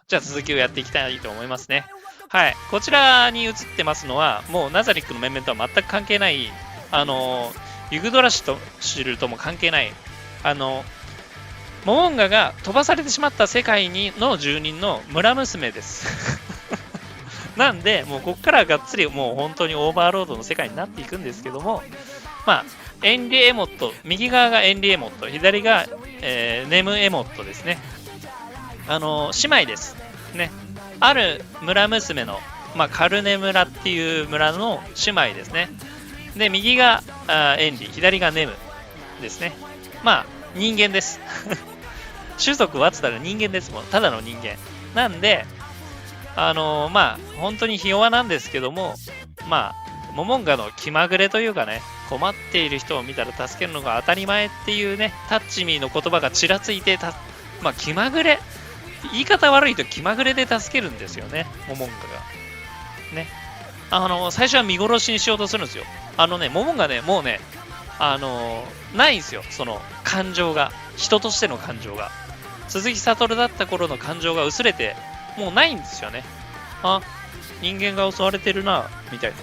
じゃあ続きをやっていきたいと思いますね。はい。こちらに映ってますのは、もうナザリックの面々とは全く関係ない、ユグドラシルとも関係ない、モモンガが飛ばされてしまった世界の住人の村娘です。なんで、もうこっからがっつりもう本当にオーバーロードの世界になっていくんですけども、まあ、エンリエモット、右側がエンリエモット、左が、ネムエモットですね。姉妹です。ね。ある村娘の、カルネ村っていう村の姉妹ですね。で、右がエンリ、左がネムですね。人間です。種族はつったら人間ですもん。ただの人間。なんで、本当にひ弱なんですけども、モモンガの気まぐれというかね、困っている人を見たら助けるのが当たり前っていうね、タッチミーの言葉がちらついて気まぐれ。言い方悪いと気まぐれで助けるんですよね、モモンガが。ね。最初は見殺しにしようとするんですよ。モモンガね、もうね、ないんですよ、その感情が。人としての感情が。鈴木悟だった頃の感情が薄れて、もうないんですよね。あ、人間が襲われてるな、みたいな。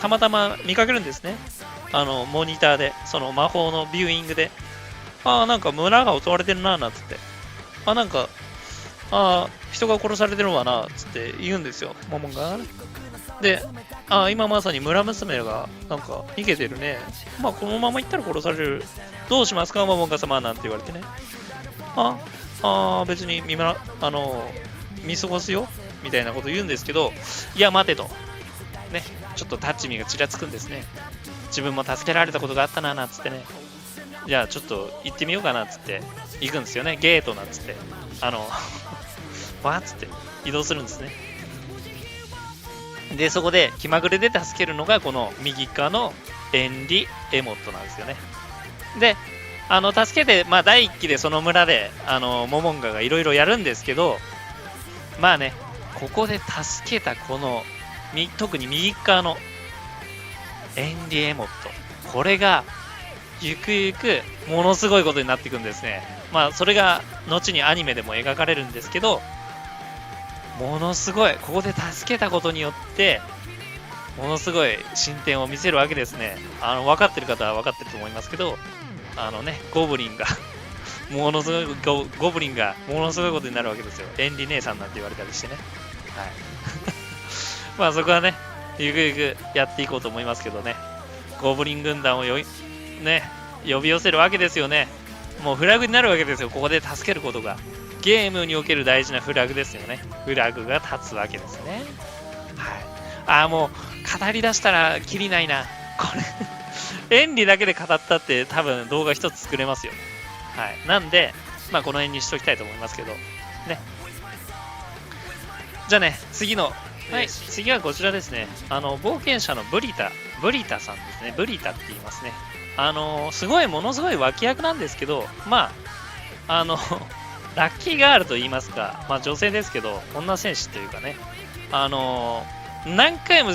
たまたま見かけるんですね。モニターで、その魔法のビューイングで。なんか村が襲われてるな、なんつって。なんか、人が殺されてるわな、つって言うんですよ、モモンが。で、今まさに村娘が、なんか、逃げてるね。このまま行ったら殺される。どうしますか、モモンガ様なんて言われてね。別に見過ごすよみたいなこと言うんですけど、いや、待てと。ね、ちょっとタッチミがちらつくんですね。自分も助けられたことがあったな、なんつってね。じゃあ、ちょっと行ってみようかな、つって、行くんですよね。ゲートなんつって。わーっつって移動するんですね。で、そこで気まぐれで助けるのが、この右側のエンリ・エモットなんですよね。で、助けて、第一期でその村で、モモンガがいろいろやるんですけど、ここで助けたこの、特に右側のエンリ・エモット。これが、ゆくゆく、ものすごいことになっていくんですね。それが、後にアニメでも描かれるんですけど、ものすごい、ここで助けたことによって、ものすごい進展を見せるわけですね。分かってる方は分かってると思いますけど、ゴブリンがものすごい、ゴブリンがものすごいことになるわけですよ。エンリ姉さんなんて言われたりしてね。はい。そこはね、ゆくゆくやっていこうと思いますけどね。ゴブリン軍団を呼び寄せるわけですよね。もうフラグになるわけですよ。ここで助けることが。ゲームにおける大事なフラグですよね。フラグが立つわけですね。はい。もう、語り出したらきりないな。これ、エンリだけで語ったって多分動画一つ作れますよ。はい。なんで、この辺にしときたいと思いますけど。ね。じゃあね、次の、次はこちらですね。冒険者のブリタさんですね。ブリタって言いますね。ものすごい脇役なんですけど、ラッキーガールと言いますか、女性ですけど、女戦士というかね、何回も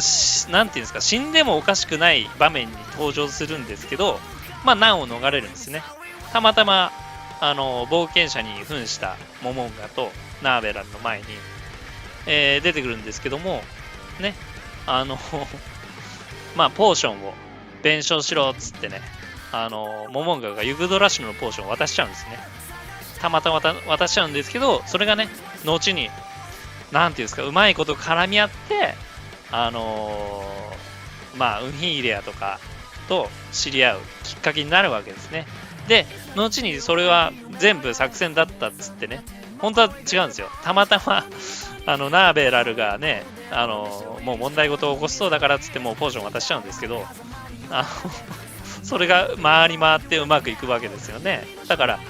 なんていうんですか、死んでもおかしくない場面に登場するんですけど、難を逃れるんですね。たまたま、冒険者に扮したモモンガとナーベランの前に、出てくるんですけども、ね、ポーションを弁償しろっつってね、モモンガがユグドラッシュのポーションを渡しちゃうんですね。たまたま渡しちゃうんですけど、それがね、後に、なんていうんですか、うまいこと絡み合って、ウンヒーレアとかと知り合うきっかけになるわけですね。で、後にそれは全部作戦だったっつってね、本当は違うんですよ。たまたま、ナーベラルがね、もう問題事を起こしそうだからっつってもうポーション渡しちゃうんですけど、それが回り回ってうまくいくわけですよね。だから、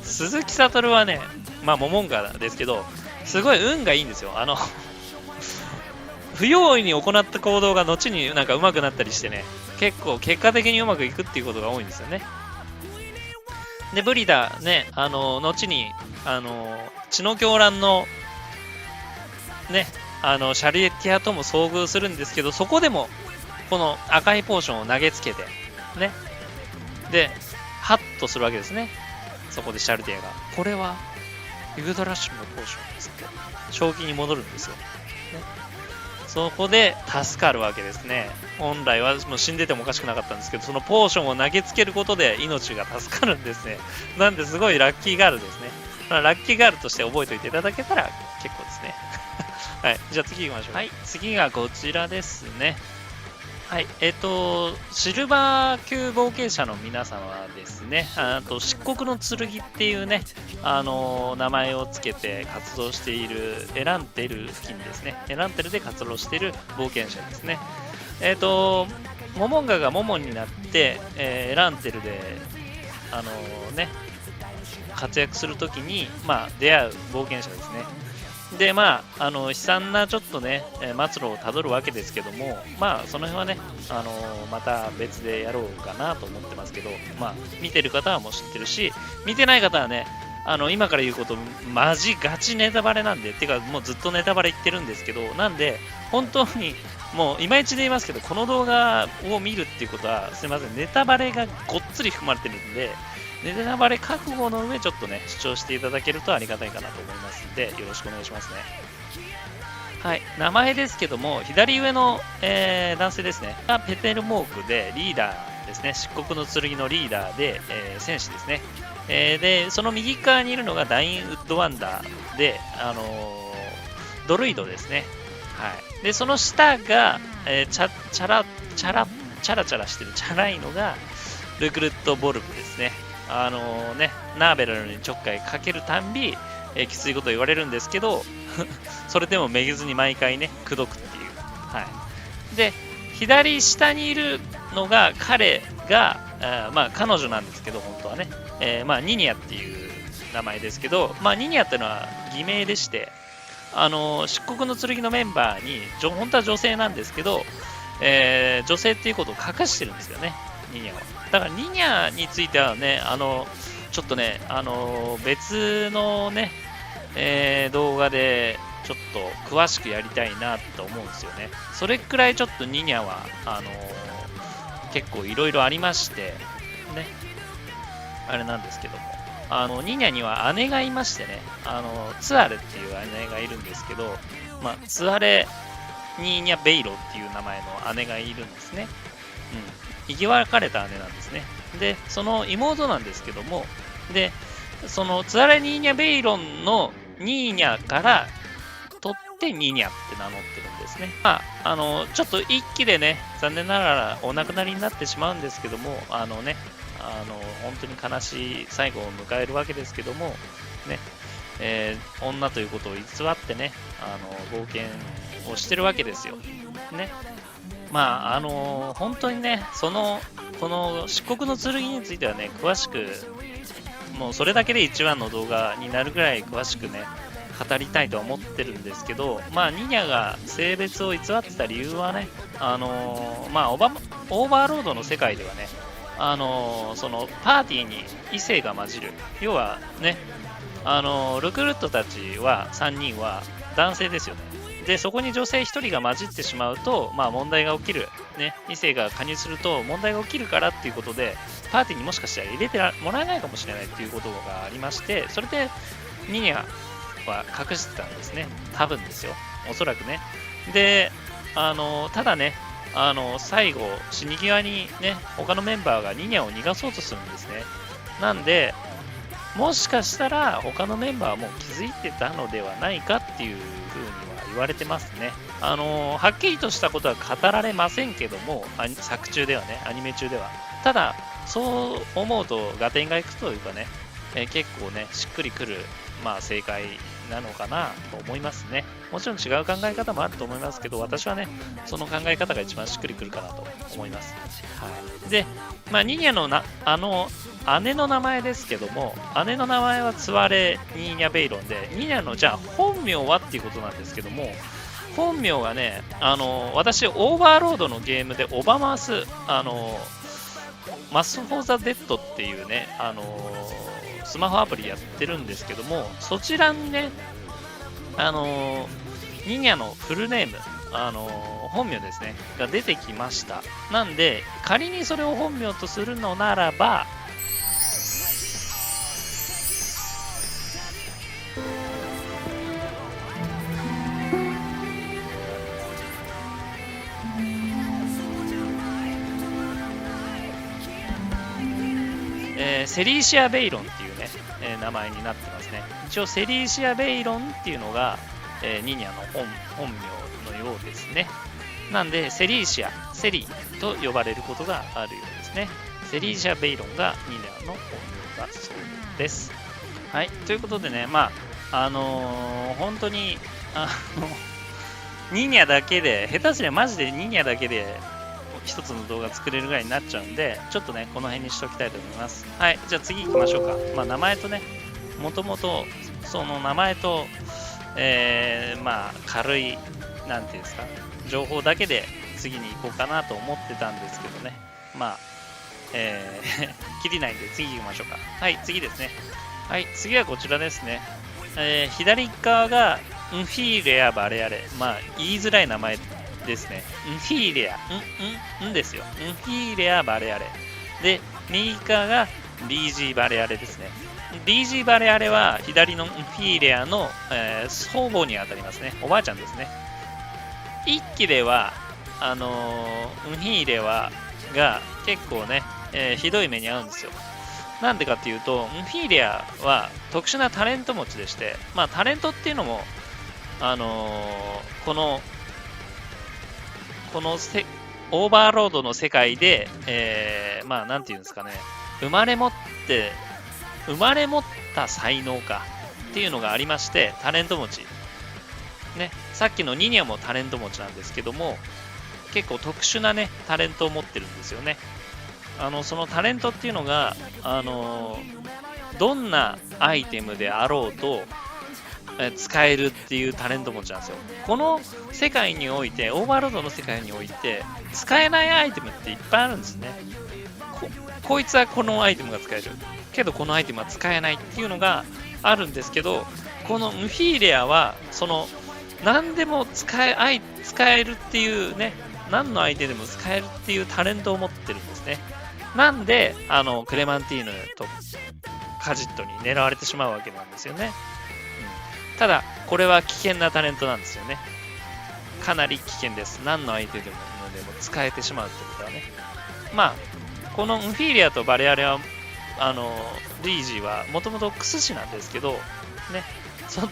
鈴木悟はね、モモンガですけど、すごい運がいいんですよ。不用意に行った行動が後になんか上手くなったりしてね、結構結果的にうまくいくっていうことが多いんですよね。で、ブリダね、後に、血の狂乱の、ね、シャリエティアとも遭遇するんですけど、そこでも、この赤いポーションを投げつけて、ね。で、ハッとするわけですね。そこでシャルティアが。これは、ユグドラッシュのポーションですって、正気に戻るんですよ。ね、そこで助かるわけですね。本来はもう死んでてもおかしくなかったんですけど、そのポーションを投げつけることで命が助かるんですね。なんですごいラッキーガールですね。ラッキーガールとして覚えておいていただけたら結構ですね。はい。じゃあ次行きましょう。はい。次がこちらですね。はい。シルバー級冒険者の皆様はですね、漆黒の剣っていうね、名前をつけて活動しているエランテル付近ですね。エランテルで活動している冒険者ですね。モモンガがモモンになって、エランテルで、活躍するときに、出会う冒険者ですね。で、悲惨なちょっとね、末路をたどるわけですけども、その辺はね、また別でやろうかなと思ってますけど、見てる方はもう知ってるし、見てない方はね、今から言うこと、マジガチネタバレなんで、てかもうずっとネタバレ言ってるんですけど、なんで、本当に、もう今一で言いますけど、この動画を見るっていうことは、すいません、ネタバレがごっつり含まれてるんで、ネタバレ覚悟の上、ちょっとね、視聴していただけるとありがたいかなと思いますので、よろしくお願いしますね。はい、名前ですけども、左上の、男性ですね、がペテルモークでリーダーですね、漆黒の剣のリーダーで、戦士ですね。で、その右側にいるのがダインウッドワンダーで、ドルイドですね。はい。で、その下が、チャラチャラしてるチャラいのが、ルクルットボルブですね。ナーベルにちょっかいかけるたんび、きついこと言われるんですけど、それでもめげずに毎回ね、口説くっていう。はい。で、左下にいるのが、彼が、彼女なんですけど、本当はね。ニニアっていう名前ですけど、ニニアっていうのは偽名でして、漆黒の剣のメンバーに、本当は女性なんですけど、女性っていうことを隠してるんですよね、ニニアは。だからニニャについてはね、ちょっとね、別のね、動画でちょっと詳しくやりたいなと思うんですよね。それくらいちょっとニニャは、結構いろいろありまして、ね、あれなんですけども、ニニャには姉がいましてね、ツアレっていう姉がいるんですけど、ツアレニーニャベイロっていう名前の姉がいるんですね。生き別れた姉なんですね。で、その妹なんですけども、で、そのツアレニーニャベイロンのニーニャから取ってニーニャって名乗ってるんですね。ちょっと一気でね、残念ながらお亡くなりになってしまうんですけども、本当に悲しい最後を迎えるわけですけども、ね、女ということを偽ってね、冒険をしてるわけですよ。ね。本当にね、この漆黒の剣についてはね、詳しく、もうそれだけで1話の動画になるぐらい詳しくね、語りたいとは思ってるんですけど、ニニャが性別を偽ってた理由はね、オーバーロードの世界ではね、そのパーティーに異性が混じる。要はね、ルクルットたちは、3人は男性ですよね。で、そこに女性1人が混じってしまうと、問題が起きる。ね、異性が加入すると問題が起きるからっていうことで、パーティーにもしかしたら入れてもらえないかもしれないっていうことがありまして、それで、ニニャは隠してたんですね。多分ですよ。おそらくね。で、ただね、最後、死に際にね、他のメンバーがニニャを逃がそうとするんですね。なんで、もしかしたら他のメンバーはもう気づいてたのではないかっていう風には言われてますね。はっきりとしたことは語られませんけども、作中ではね、アニメ中では。ただ、そう思うと合点がいくというかね、結構ね、しっくりくる、正解なのかなと思いますね。もちろん違う考え方もあると思いますけど、私はね、その考え方が一番しっくりくるかなと思います。はい。で、ニニャの姉の名前ですけども、姉の名前はツワレ・ニーニャ・ベイロンで、ニニャのじゃあ本名はっていうことなんですけども、本名がね、私、オーバーロードのゲームでオバマス、マス・フォー・ザ・デッドっていうね、スマホアプリやってるんですけども、そちらにね、ニニャのフルネーム、本名ですね、が出てきました。なんで、仮にそれを本名とするのならば、セリーシア・ベイロンっていうね、名前になってますね。一応セリーシア・ベイロンっていうのが、ニニャの本名のようですね。なんでセリーシア、セリと呼ばれることがあるようですね。セリーシア・ベイロンがニニャの本名だそうです。はい、ということでね、本当にニニャだけで、下手すりゃマジでニニャだけで一つの動画作れるぐらいになっちゃうんで、ちょっとね、この辺にしておきたいと思います。はい、じゃあ次行きましょうか。名前とね、もともとその名前と、軽い、なんていうんですか、情報だけで次に行こうかなと思ってたんですけどね。切りないんで次行きましょうか。はい、次ですね。はい、次はこちらですね。左側がンフィーレア・バレアレ。言いづらい名前ですね。ンフィーレア、んですよ。ンフィーレア・バレアレ。で、右側がリージー・バレアレですね。リージー・バレアレは左のンフィーレアの、祖母にあたりますね。おばあちゃんですね。一期では、ンフィーレアが結構ね、ひどい目に遭うんですよ。なんでかっていうと、ンフィーレアは特殊なタレント持ちでして、タレントっていうのも、このオーバーロードの世界で、なんていうんですかね、生まれ持った才能かっていうのがありまして、タレント持ち。ね、さっきのニニャもタレント持ちなんですけども、結構特殊なね、タレントを持ってるんですよね。そのタレントっていうのが、どんなアイテムであろうと、使えるっていうタレント持ちなんですよ。この世界において、オーバーロードの世界において、使えないアイテムっていっぱいあるんですね。こいつはこのアイテムが使える。けどこのアイテムは使えないっていうのがあるんですけど、このムフィーレアは、何でも使えるっていうね、何の相手でも使えるっていうタレントを持ってるんですね。なんで、クレマンティーヌとカジットに狙われてしまうわけなんですよね。ただ、これは危険なタレントなんですよね。かなり危険です。何の相手でも使えてしまうってことはね。このンフィーレアとバレアレは、リージーはもともとクス氏なんですけど、ね、そ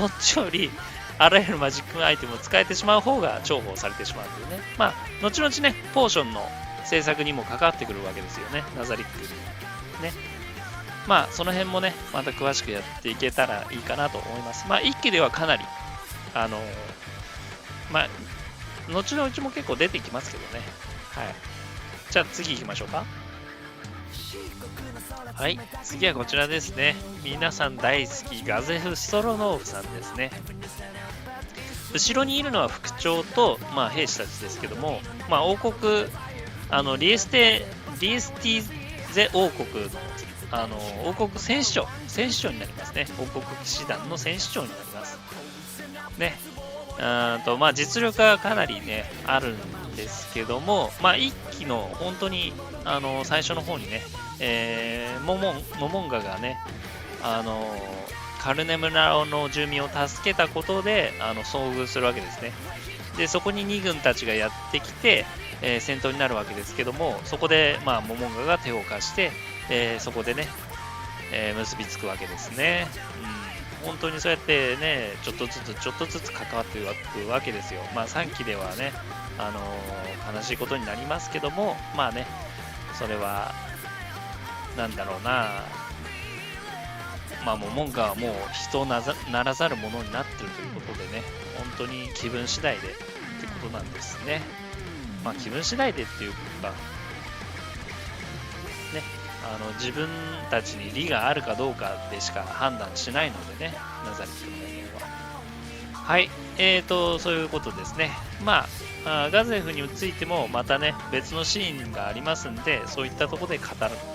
っちより、あらゆるマジックアイテムを使えてしまう方が重宝されてしまうというね。後々ね、ポーションの制作にも関わってくるわけですよね。ナザリックに。ね。その辺もね、また詳しくやっていけたらいいかなと思います。一期ではかなり、後々も結構出てきますけどね。はい。じゃあ次行きましょうか。はい。次はこちらですね。皆さん大好き、ガゼフ・ストロノーフさんですね。後ろにいるのは副長と、兵士たちですけども、王国、リエスティゼ王国の、王国戦士長になりますね。王国騎士団の戦士長になります。ね。実力がかなりね、あるんですけども、一期の本当に、最初の方にね、モモンガがね、カルネ村の住民を助けたことで遭遇するわけですね。でそこに2軍たちがやってきて、戦闘になるわけですけども、そこで、モモンガが手を貸して、そこでね、結びつくわけですね。本当にそうやってね、ちょっとずつ関わっていくわけですよ。3期ではね、悲しいことになりますけども、それはなんだろうな、モモンガはもう人ならざるものになってるということでね、本当に気分次第でってことなんですね。気分次第でっていうか、ね、自分たちに利があるかどうかでしか判断しないのでね、ナザリックの面々は。はい、そういうことですね。ガゼフについてもまたね、別のシーンがありますんで、そういったところで語っ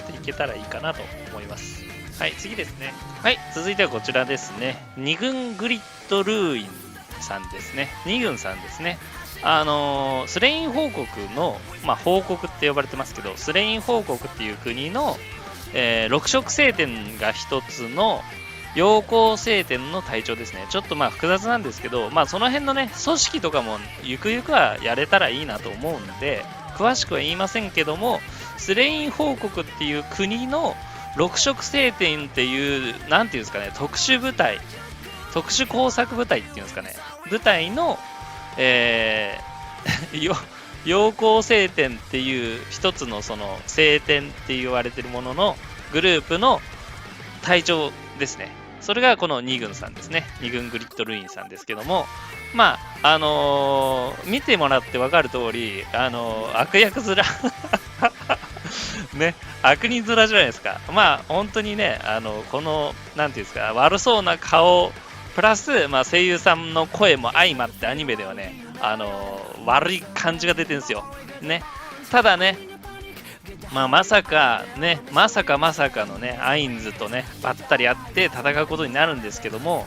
ていけたらいいかなと思います。はい、次ですね。はい、続いてはこちらですね。2軍グリッドルーインさんですね。2軍さんですね。スレイン王国の、報国って呼ばれてますけど、スレイン王国っていう国の、6色聖典が一つの陽光聖典の隊長ですね。ちょっと複雑なんですけど、その辺のね、組織とかもゆくゆくはやれたらいいなと思うんで、詳しくは言いませんけども、スレイン王国っていう国の六色聖典っていう、なんていうんですかね、特殊部隊、特殊工作部隊っていうんですかね、部隊の、陽光聖典っていう一つのその聖典って言われてるもののグループの隊長ですね。それがこの2軍さんですね。2軍グリッドルインさんですけども、まあ、見てもらって分かる通り、悪役面ね、悪人面じゃないですか。まあ、本当にね、この、なんていうんですか、悪そうな顔、プラス、まあ、声優さんの声も相まってアニメではね、悪い感じが出てるんですよ。ね。ただね、まさかのね、アインズとね、ばったり会って戦うことになるんですけども、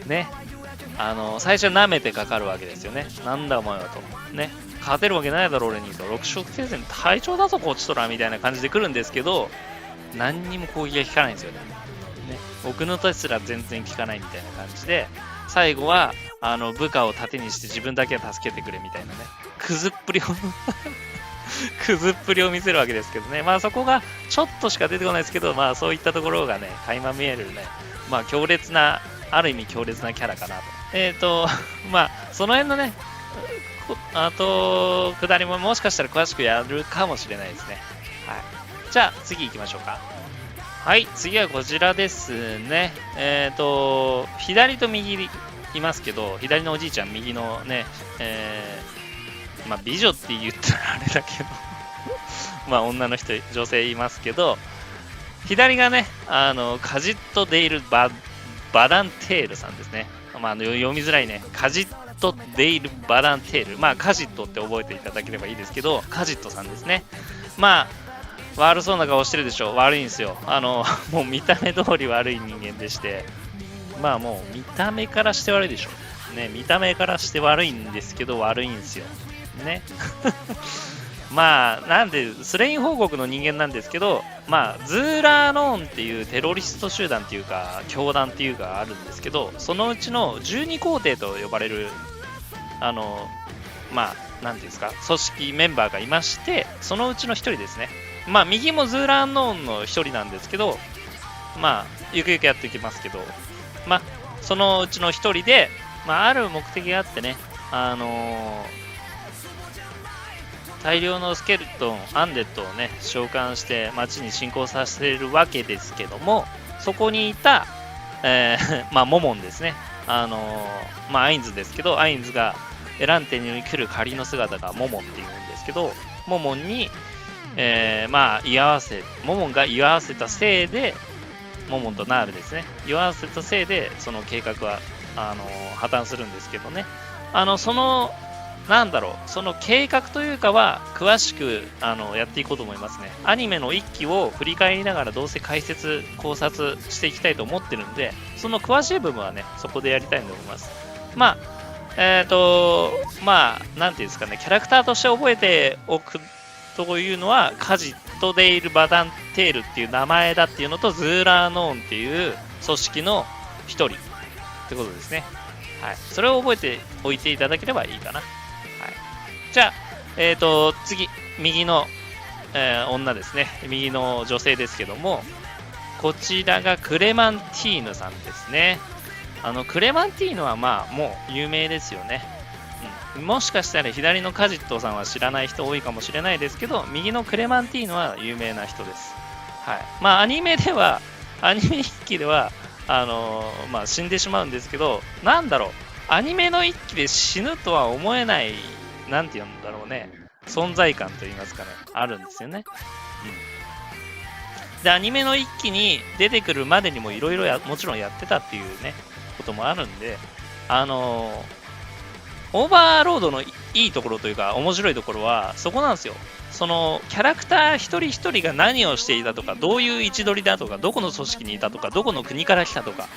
ね、最初は舐めてかかるわけですよね。なんだお前はと。ね、勝てるわけないだろ、俺にと。六色聖戦隊長だぞ、こっちとら、みたいな感じで来るんですけど、何にも攻撃が効かないんですよね。僕の手すら全然効かないみたいな感じで、最後は、部下を盾にして自分だけは助けてくれみたいなね、くずっぷりをくずっぷりを見せるわけですけどね。まあそこがちょっとしか出てこないですけど、まあそういったところがね、垣間見えるね、まあ強烈な、ある意味強烈なキャラかなと。まあその辺のね、あと、下りももしかしたら詳しくやるかもしれないですね。はい。じゃあ次行きましょうか。はい、次はこちらですね。左と右いますけど、左のおじいちゃん、右のね、まあ美女って言ったらあれだけどまあ女の人、女性いますけど、左がね、カジット・デイル・バダンテールさんですね。まあ読みづらいね。カジット・デイル・バダンテール。まあカジットって覚えていただければいいですけど、カジットさんですね。まあ、悪そうな顔してるでしょ。悪いんですよ。もう見た目通り悪い人間でして、まあもう見た目からして悪いでしょ。ね、見た目からして悪いんですけど、悪いんですよ。ね。まあ、なんで、スレイン報告の人間なんですけど、まあ、ズーラーノーンっていうテロリスト集団っていうか、教団っていうかあるんですけど、そのうちの12皇帝と呼ばれる、まあ、なんていうんですか、組織メンバーがいまして、そのうちの一人ですね。まあ、右もズーラーノーンの一人なんですけど、まあ、ゆくゆくやっていきますけど、まあ、そのうちの一人で、まあ、ある目的があってね、大量のスケルトン、アンデッドをね、召喚して街に侵攻させるわけですけども、そこにいた、まあ、モモンですね。まあ、アインズですけど、アインズがエランテに来る仮の姿がモモンっていうんですけど、モモンに、まあ、モモンが居合わせたせいで、モモンとナールですね。居合わせたせいで、その計画は、破綻するんですけどね。なんだろう、その計画というかは、詳しくやっていこうと思いますね。アニメの1期を振り返りながら、どうせ解説、考察していきたいと思ってるんで、その詳しい部分はね、そこでやりたいと思います。まあ、まあ、なんていうんですかね、キャラクターとして覚えておくというのは、カジット・デイル・バダンテールっていう名前だっていうのと、ズーラーノーンっていう組織の一人ってことですね。はい。それを覚えておいていただければいいかな。じゃあ、次、右の、女ですね。右の女性ですけども、こちらがクレマンティーヌさんですね。クレマンティーヌはまあ、もう有名ですよね。もしかしたら左のカジットさんは知らない人多いかもしれないですけど、右のクレマンティーヌは有名な人です。はい。まあ、アニメ一期では、まあ、死んでしまうんですけど、なんだろう、アニメの一期で死ぬとは思えない、なんて言うんだろうね、存在感と言いますかね、あるんですよね。で、アニメの一期に出てくるまでにもいろいろもちろんやってたっていうね、こともあるんで、オーバーロードのいいところというか、面白いところは、そこなんですよ。そのキャラクター一人一人が何をしていたとか、どういう位置取りだとか、どこの組織にいたとか、どこの国から来たとか、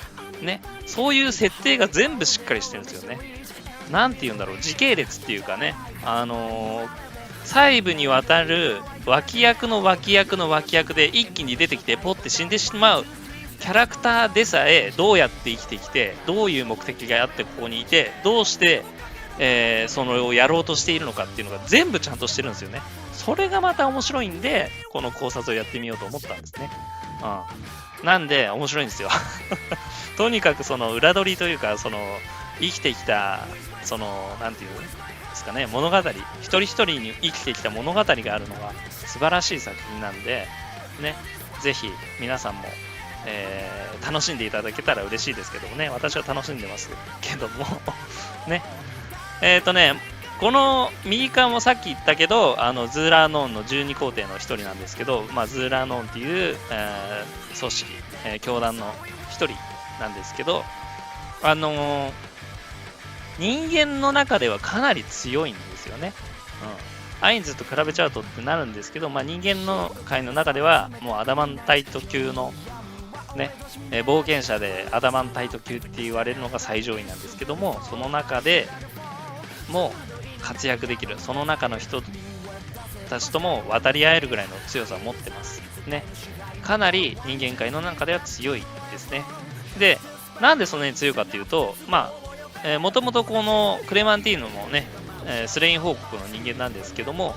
ね、そういう設定が全部しっかりしてるんですよね。なんて言うんだろう、時系列っていうかね、細部にわたる脇役の脇役の脇役で一気に出てきて、ポッて死んでしまうキャラクターでさえ、どうやって生きてきて、どういう目的があってここにいて、どうして、それをやろうとしているのかっていうのが全部ちゃんとしてるんですよね。それがまた面白いんで、この考察をやってみようと思ったんですね。なんで、面白いんですよ。とにかくその裏取りというか、その生きてきた、その、なんていうんですかね、物語、一人一人に生きてきた物語があるのが素晴らしい作品なんで、ね、ぜひ皆さんも、楽しんでいただけたら嬉しいですけどもね、私は楽しんでますけども、ね。この右側もさっき言ったけど、ズーラーノーンの12皇帝の一人なんですけど、ズーラーノーンっていう、組織、教団の一人なんですけど、人間の中ではかなり強いんですよね。アインズと比べちゃうとってなるんですけど、人間の界の中ではもうアダマンタイト級のね、冒険者でアダマンタイト級って言われるのが最上位なんですけども、その中でも活躍できる、その中の人たちとも渡り合えるぐらいの強さを持ってますね。かなり人間界の中では強いですね。で、なんでそんなに強いかっていうと、もともとこのクレマンティーヌもね、スレイン王国の人間なんですけども、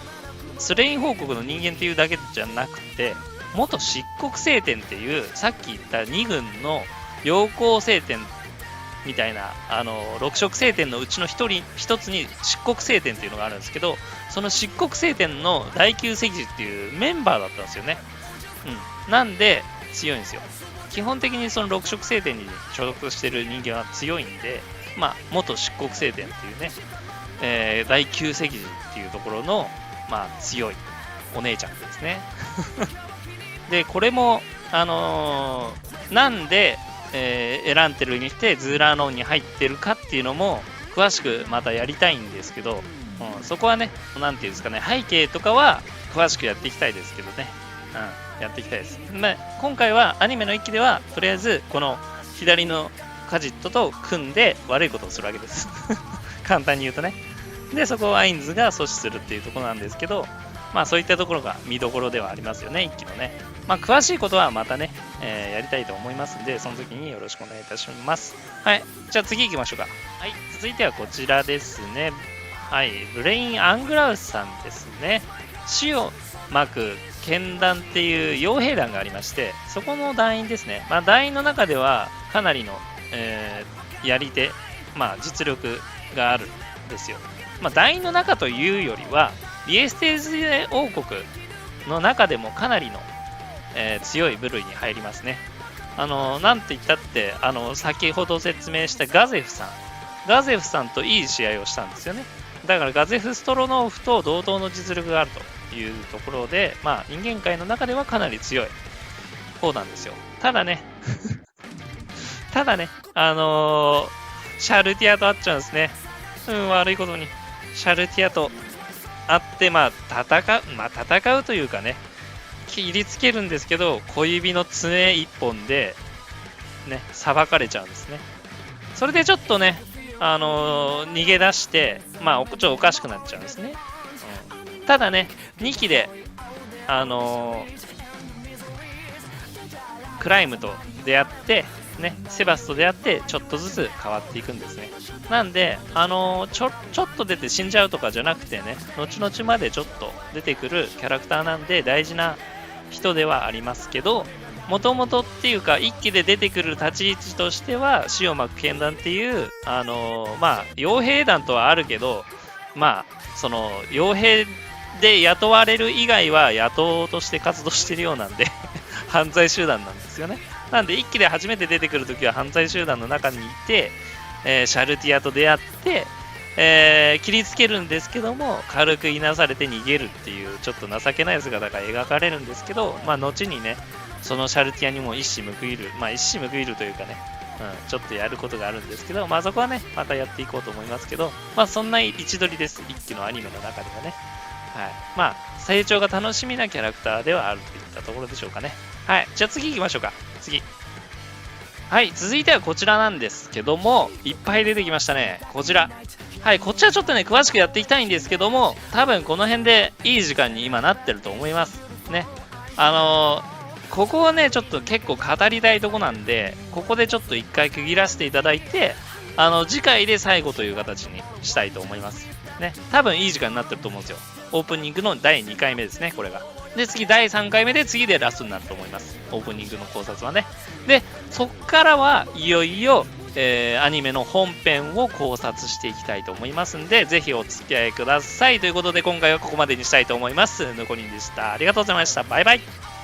スレイン王国の人間っていうだけじゃなくて、元漆黒聖典っていうさっき言った2軍の陽光聖典みたいな6色聖典のうちの一つに漆黒聖典っていうのがあるんですけど、その漆黒聖典の第9世紀っていうメンバーだったんですよね。なんで強いんですよ。基本的にその6色聖典に所属してる人間は強いんで、元漆黒聖典っていうね、第9世紀っていうところの、強いお姉ちゃんですね。で、これも、なんで、エランテルにしてズーラーノーンに入ってるかっていうのも詳しくまたやりたいんですけど、そこはね、なんていうんですかね、背景とかは詳しくやっていきたいですけどね、やっていきたいです。今回はアニメの一期では、とりあえずこの左のカジットと組んで悪いことをするわけです。簡単に言うとね。で、そこをアインズが阻止するっていうところなんですけど、そういったところが見どころではありますよね、一期のね。詳しいことはまたね、やりたいと思いますんで、その時によろしくお願いいたします。はい。じゃあ次行きましょうか。はい。続いてはこちらですね。はい。ブレイン・アングラウスさんですね。死を巻く剣団っていう傭兵団がありまして、そこの団員ですね。団員の中ではかなりの、やり手、実力があるんですよ。団員の中というよりは、リエステーゼ王国の中でもかなりの、強い部類に入りますね。なんて言ったって、先ほど説明したガゼフさんといい試合をしたんですよね。だからガゼフ・ストロノーフと同等の実力があるというところで、人間界の中ではかなり強い方なんですよ。ただね、シャルティアと会っちゃうんですね。悪いことに。シャルティアと会って、戦うというかね、切りつけるんですけど、小指の爪一本で、ね、裁かれちゃうんですね。それでちょっとね、逃げ出して、ちょっとおかしくなっちゃうんですね。ただね、2期で、クライムと出会って、ね、セバスと出会ってちょっとずつ変わっていくんですね。なんで、ちょっと出て死んじゃうとかじゃなくてね、後々までちょっと出てくるキャラクターなんで大事な人ではありますけど、もともとっていうか一期で出てくる立ち位置としては死を巻く剣団っていう傭兵団とはあるけど、その傭兵で雇われる以外は野党として活動してるようなんで犯罪集団なんですよね。なんで一期で初めて出てくるときは犯罪集団の中にいて、シャルティアと出会って、切りつけるんですけども軽くいなされて逃げるっていうちょっと情けない姿が描かれるんですけど、後にねそのシャルティアにも一矢報いる、一矢報いるというかね、ちょっとやることがあるんですけど、そこはねまたやっていこうと思いますけど、そんな位置取りです、一期のアニメの中ではね。はい、成長が楽しみなキャラクターではあるといったところでしょうかね。はい、じゃあ次行きましょうか。次。はい、続いてはこちらなんですけども、いっぱい出てきましたね。こちら。はい、こっちはちょっとね、詳しくやっていきたいんですけども、多分この辺でいい時間に今なってると思います。ね。ここはね、ちょっと結構語りたいとこなんで、ここでちょっと一回区切らせていただいて、次回で最後という形にしたいと思います。ね。多分いい時間になってると思うんですよ。オープニングの第2回目ですね、これが。で、次第3回目で次でラストになると思います。オープニングの考察はね。で、そっからはいよいよ、アニメの本編を考察していきたいと思いますんで、ぜひお付き合いください。ということで、今回はここまでにしたいと思います。ぬこにんでした。ありがとうございました。バイバイ。